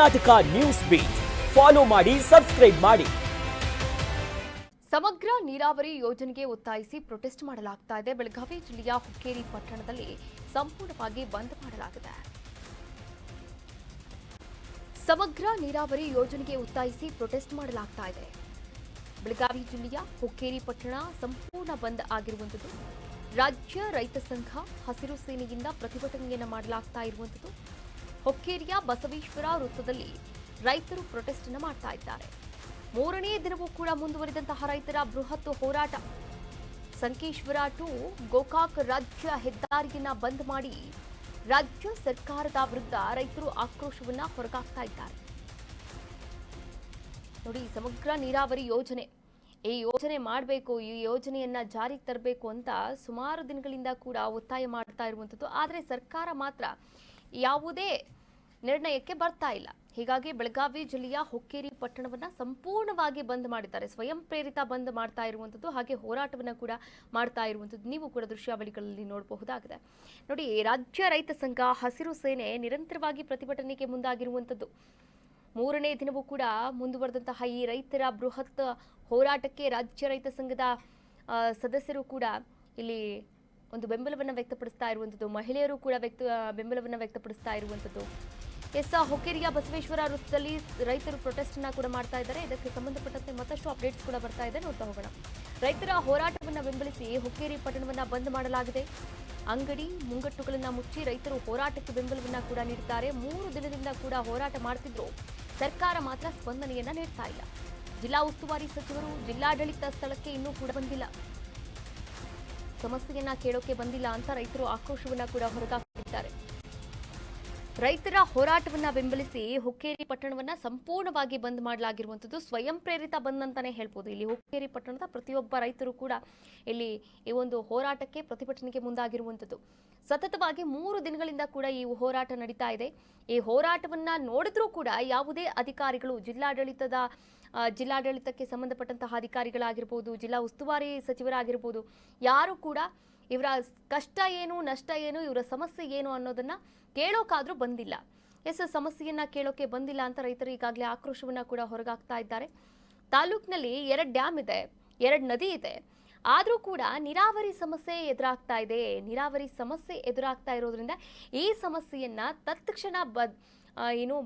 Karnataka news beet follow ಮಾಡಿ, subscribe ಮಾಡಿ. ಸಮಗ್ರ ನೀರಾವರಿ ಯೋಜನೆಗೆ ಒತ್ತಾಯಿಸಿ ಪ್ರೊಟೆಸ್ಟ್ ಮಾಡಲಾಗ್ತಾ ಇದೆ. ಬೆಳಗಾವಿ ಜಿಲ್ಲೆಯ ಹುಕ್ಕೇರಿ ಪಟ್ಟಣದಲ್ಲಿ ಸಂಪೂರ್ಣವಾಗಿ ಬಂದ್ ಮಾಡಲಾಗಿದೆ. ಸಮಗ್ರ ನೀರಾವರಿ ಯೋಜನೆಗೆ ಒತ್ತಾಯಿಸಿ ಪ್ರೊಟೆಸ್ಟ್ ಮಾಡಲಾಗ್ತಾ ಇದೆ. ಬೆಳಗಾವಿ ಜಿಲ್ಲೆಯ ಹುಕ್ಕೇರಿ ಪಟ್ಟಣ ಸಂಪೂರ್ಣ ಬಂದ್ ಆಗಿರುವಂಥದ್ದು. ರಾಜ್ಯ ರೈತ ಸಂಘ ಹಸಿರು ಸೇನೆಯಿಂದ ಪ್ರತಿಭಟನೆಯನ್ನು ಮಾಡಲಾಗ್ತಾ ಇರುವಂಥದ್ದು. ಹುಕ್ಕೇರಿಯ ಬಸವೇಶ್ವರ ವೃತ್ತದಲ್ಲಿ ರೈತರು ಪ್ರೊಟೆಸ್ಟ್ ಅನ್ನು ಮಾಡ್ತಾ ಇದ್ದಾರೆ. ಮೂರನೇ ದಿನವೂ ಕೂಡ ಮುಂದುವರಿದಂತಹ ರೈತರ ಬೃಹತ್ ಹೋರಾಟ. ಸಂಕೇಶ್ವರ ಟು ಗೋಕಾಕ್ ರಾಜ್ಯ ಹೆದ್ದಾರಿಯನ್ನ ಬಂದ್ ಮಾಡಿ ರಾಜ್ಯ ಸರ್ಕಾರದ ವಿರುದ್ಧ ರೈತರು ಆಕ್ರೋಶವನ್ನ ಹೊರಗಾಕ್ತಾ ಇದ್ದಾರೆ. ನೋಡಿ, ಸಮಗ್ರ ನೀರಾವರಿ ಯೋಜನೆ, ಈ ಯೋಜನೆ ಮಾಡಬೇಕು, ಈ ಯೋಜನೆಯನ್ನ ಜಾರಿಗೆ ತರಬೇಕು ಅಂತ ಸುಮಾರು ದಿನಗಳಿಂದ ಕೂಡ ಒತ್ತಾಯ ಮಾಡ್ತಾ ಇರುವಂಥದ್ದು. ಆದರೆ ಸರ್ಕಾರ ಮಾತ್ರ ಯಾವುದೇ ನಿರ್ಣಯಕ್ಕೆ ಬರ್ತಾ ಇಲ್ಲ. ಹೀಗಾಗಿ ಬೆಳಗಾವಿ ಜಿಲ್ಲೆಯ ಹುಕ್ಕೇರಿ ಪಟ್ಟಣವನ್ನ ಸಂಪೂರ್ಣವಾಗಿ ಬಂದ್ ಮಾಡಿದ್ದಾರೆ. ಸ್ವಯಂ ಪ್ರೇರಿತ ಬಂದ್ ಮಾಡ್ತಾ ಇರುವಂಥದ್ದು, ಹಾಗೆ ಹೋರಾಟವನ್ನ ಕೂಡ ಮಾಡ್ತಾ ಇರುವಂಥದ್ದು ನೀವು ಕೂಡ ದೃಶ್ಯಾವಳಿಗಳಲ್ಲಿ ನೋಡಬಹುದಾಗಿದೆ. ನೋಡಿ, ರಾಜ್ಯ ರೈತ ಸಂಘ ಹಸಿರು ಸೇನೆ ನಿರಂತರವಾಗಿ ಪ್ರತಿಭಟನೆಗೆ ಮುಂದಾಗಿರುವಂಥದ್ದು. ಮೂರನೇ ದಿನವೂ ಕೂಡ ಮುಂದುವರೆದಂತಹ ಈ ರೈತರ ಬೃಹತ್ ಹೋರಾಟಕ್ಕೆ ರಾಜ್ಯ ರೈತ ಸಂಘದ ಸದಸ್ಯರು ಕೂಡ ಇಲ್ಲಿ ಒಂದು ಬೆಂಬಲವನ್ನು ವ್ಯಕ್ತಪಡಿಸ್ತಾ ಇರುವಂಥದ್ದು. ಮಹಿಳೆಯರು ಕೂಡ ಬೆಂಬಲವನ್ನು ವ್ಯಕ್ತಪಡಿಸ್ತಾ ಇರುವಂಥದ್ದು. ಹುಕ್ಕೇರಿಯ ಬಸವೇಶ್ವರ ವೃತ್ತದಲ್ಲಿ ರೈತರು ಪ್ರೊಟೆಸ್ಟ್ ಅನ್ನ ಕೂಡ ಮಾಡ್ತಾ ಇದ್ದಾರೆ. ಇದಕ್ಕೆ ಸಂಬಂಧಪಟ್ಟಂತೆ ಮತ್ತಷ್ಟು ಅಪ್ಡೇಟ್ಸ್ ಕೂಡ ಬರ್ತಾ ಇದೆ, ನೋಡ್ತಾ ಹೋಗೋಣ. ರೈತರ ಹೋರಾಟವನ್ನ ಬೆಂಬಲಿಸಿ ಹುಕ್ಕೇರಿ ಪಟ್ಟಣವನ್ನ ಬಂದ್ ಮಾಡಲಾಗಿದೆ. ಅಂಗಡಿ ಮುಂಗಟ್ಟುಗಳನ್ನ ಮುಚ್ಚಿ ರೈತರು ಹೋರಾಟಕ್ಕೆ ಬೆಂಬಲವನ್ನ ಕೂಡ ನೀಡುತ್ತಾರೆ. 3 ದಿನದಿಂದ ಕೂಡ ಹೋರಾಟ ಮಾಡ್ತಿದ್ರು. ಸರ್ಕಾರ ಮಾತ್ರ ಸ್ಪಂದನೆಯನ್ನ ನೀಡ್ತಾ ಇಲ್ಲ. ಜಿಲ್ಲಾ ಉಸ್ತುವಾರಿ ಸಚಿವರು ಜಿಲ್ಲಾಡಳಿತ ಸ್ಥಳಕ್ಕೆ ಇನ್ನೂ ಕೂಡ ಬಂದಿಲ್ಲ. ಸಮಸ್ಯೆಯನ್ನ ಕೇಳೋಕೆ ಬಂದಿಲ್ಲ ಅಂತ ರೈತರು ಆಕ್ರೋಶವನ್ನ ಕೂಡ ಹೊರಗಾಕಿದ್ದಾರೆ. ರೈತರ ಹೋರಾಟವನ್ನ ಬೆಂಬಲಿಸಿ ಹುಕ್ಕೇರಿ ಪಟ್ಟಣವನ್ನ ಸಂಪೂರ್ಣವಾಗಿ ಬಂದ್ ಮಾಡಲಾಗಿರುವಂಥದ್ದು. ಸ್ವಯಂ ಪ್ರೇರಿತ ಬಂದ್ ಅಂತಾನೆ ಹೇಳ್ಬೋದು. ಇಲ್ಲಿ ಹುಕ್ಕೇರಿ ಪಟ್ಟಣದ ಪ್ರತಿಯೊಬ್ಬ ರೈತರು ಕೂಡ ಇಲ್ಲಿ ಈ ಒಂದು ಹೋರಾಟಕ್ಕೆ ಪ್ರತಿಭಟನೆಗೆ ಮುಂದಾಗಿರುವಂಥದ್ದು. ಸತತವಾಗಿ 3 ದಿನಗಳಿಂದ ಕೂಡ ಈ ಹೋರಾಟ ನಡೀತಾ ಇದೆ. ಈ ಹೋರಾಟವನ್ನ ನೋಡಿದ್ರೂ ಕೂಡ ಯಾವುದೇ ಅಧಿಕಾರಿಗಳು, ಜಿಲ್ಲಾಡಳಿತಕ್ಕೆ ಸಂಬಂಧಪಟ್ಟಂತಹ ಅಧಿಕಾರಿಗಳಾಗಿರ್ಬೋದು, ಜಿಲ್ಲಾ ಉಸ್ತುವಾರಿ ಸಚಿವರಾಗಿರ್ಬೋದು, ಯಾರು ಕೂಡ ಇವರ ಕಷ್ಟ ಏನು, ನಷ್ಟ ಏನು, ಇವರ ಸಮಸ್ಯೆ ಏನು ಅನ್ನೋದನ್ನ ಕೇಳೋಕಾದ್ರೂ ಬಂದಿಲ್ಲ. ಸಮಸ್ಯೆಯನ್ನ ಕೇಳೋಕೆ ಬಂದಿಲ್ಲ ಅಂತ ರೈತರು ಈಗಾಗಲೇ ಆಕ್ರೋಶವನ್ನ ಕೂಡ ಹೊರಗಾಕ್ತಾ ಇದ್ದಾರೆ. ತಾಲೂಕಿನಲ್ಲಿ 2 ಡ್ಯಾಮ್ ಇದೆ, 2 ನದಿ ಇದೆ, ಆದರೂ ಕೂಡ ನೀರಾವರಿ ಸಮಸ್ಯೆ ಎದುರಾಗ್ತಾ ಇದೆ. ನೀರಾವರಿ ಸಮಸ್ಯೆ ಎದುರಾಗ್ತಾ ಇರೋದ್ರಿಂದ ಈ ಸಮಸ್ಯೆಯನ್ನ ತತ್ಕ್ಷಣ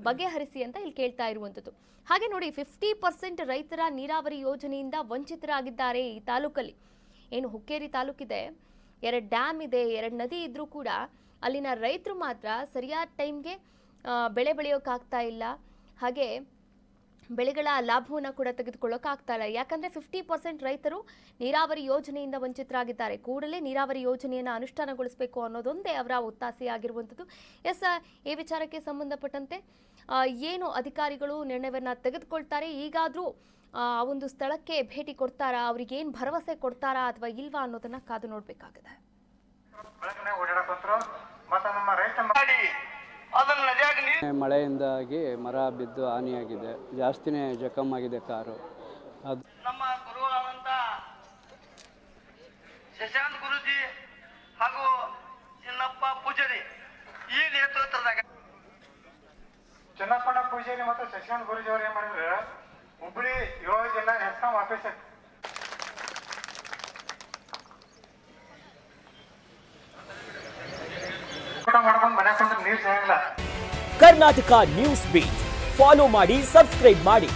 ಬಗೆಹರಿಸಿ ಅಂತ ಇಲ್ಲಿ ಕೇಳ್ತಾ ಇರುವಂಥದ್ದು. ಹಾಗೆ ನೋಡಿ, 50% ರೈತರ ನೀರಾವರಿ ಯೋಜನೆಯಿಂದ ವಂಚಿತರಾಗಿದ್ದಾರೆ ಈ ತಾಲೂಕಲ್ಲಿ. ಏನು ಹುಕ್ಕೇರಿ ತಾಲೂಕಿದೆ, 2 ಡ್ಯಾಮ್ ಇದೆ, 2 ನದಿ ಇದ್ರೂ ಕೂಡ ಅಲ್ಲಿನ ರೈತರು ಮಾತ್ರ ಸರಿಯಾದ ಟೈಮ್ಗೆ ಬೆಳೆ ಬೆಳೆಯೋಕ್ಕಾಗ್ತಾ ಇಲ್ಲ. ಹಾಗೆ ಬೆಳೆಗಳ ಲಾಭವನ್ನು ಕೂಡ ತೆಗೆದುಕೊಳ್ಳೋಕ್ಕಾಗ್ತಾ ಇಲ್ಲ. ಯಾಕಂದರೆ 50% ರೈತರು ನೀರಾವರಿ ಯೋಜನೆಯಿಂದ ವಂಚಿತರಾಗಿದ್ದಾರೆ. ಕೂಡಲೇ ನೀರಾವರಿ ಯೋಜನೆಯನ್ನು ಅನುಷ್ಠಾನಗೊಳಿಸಬೇಕು ಅನ್ನೋದೊಂದೇ ಅವರ ಒತ್ತಾಸೆಯಾಗಿರುವಂಥದ್ದು. ಈ ವಿಚಾರಕ್ಕೆ ಸಂಬಂಧಪಟ್ಟಂತೆ ಏನು ಅಧಿಕಾರಿಗಳು ನಿರ್ಣಯವನ್ನು ತೆಗೆದುಕೊಳ್ತಾರೆ, ಈಗಾದರೂ ಆ ಒಂದು ಸ್ಥಳಕ್ಕೆ ಭೇಟಿ ಕೊಡ್ತಾರಾ, ಅವ್ರಿಗೇನು ಭರವಸೆ ಕೊಡ್ತಾರಾ ಅಥವಾ ಇಲ್ವಾ ಅನ್ನೋದನ್ನ ಕಾದು ನೋಡಬೇಕಾಗಿದೆ. ಮಳೆಯಿಂದಾಗಿ ಮರ ಬಿದ್ದು ಹಾನಿಯಾಗಿದೆ, ಜಾಸ್ತಿನೇ ಜಖಮಾಗಿದೆ ಕಾರು. ಅದು ನಮ್ಮ ಗುರುವಾದಂತ ಶಶಾಂತ್ ಗುರುಜಿ ಹಾಗೂ ಚಿನ್ನಪ್ಪ ಪೂಜಾರಿ ಈ ನೇತೃತ್ವದಾಗ ಚಿನ್ನಪ್ಪಣ್ಣ ಪೂಜಾರಿ ಮತ್ತು ಶಶಾಂತ್ ಗುರುಜಿ ಅವರು ಏನ್ ಮಾಡಿದ್ರೆ ಹುಬ್ಬಳ್ಳಿ 7 ಜಿಲ್ಲಾ ಹೆಸ್ಕಾಂ ಆಫೀಸ್ ಮಾಡ್ಕೊಂಡು ಮನೆ ಕೊಂಡು ನೀರು ಸಿಗಲ್ಲ. ಕರ್ನಾಟಕ ನ್ಯೂಸ್ ಬೀಟ್ ಫಾಲೋ ಮಾಡಿ, ಸಬ್ಸ್ಕ್ರೈಬ್ ಮಾಡಿ.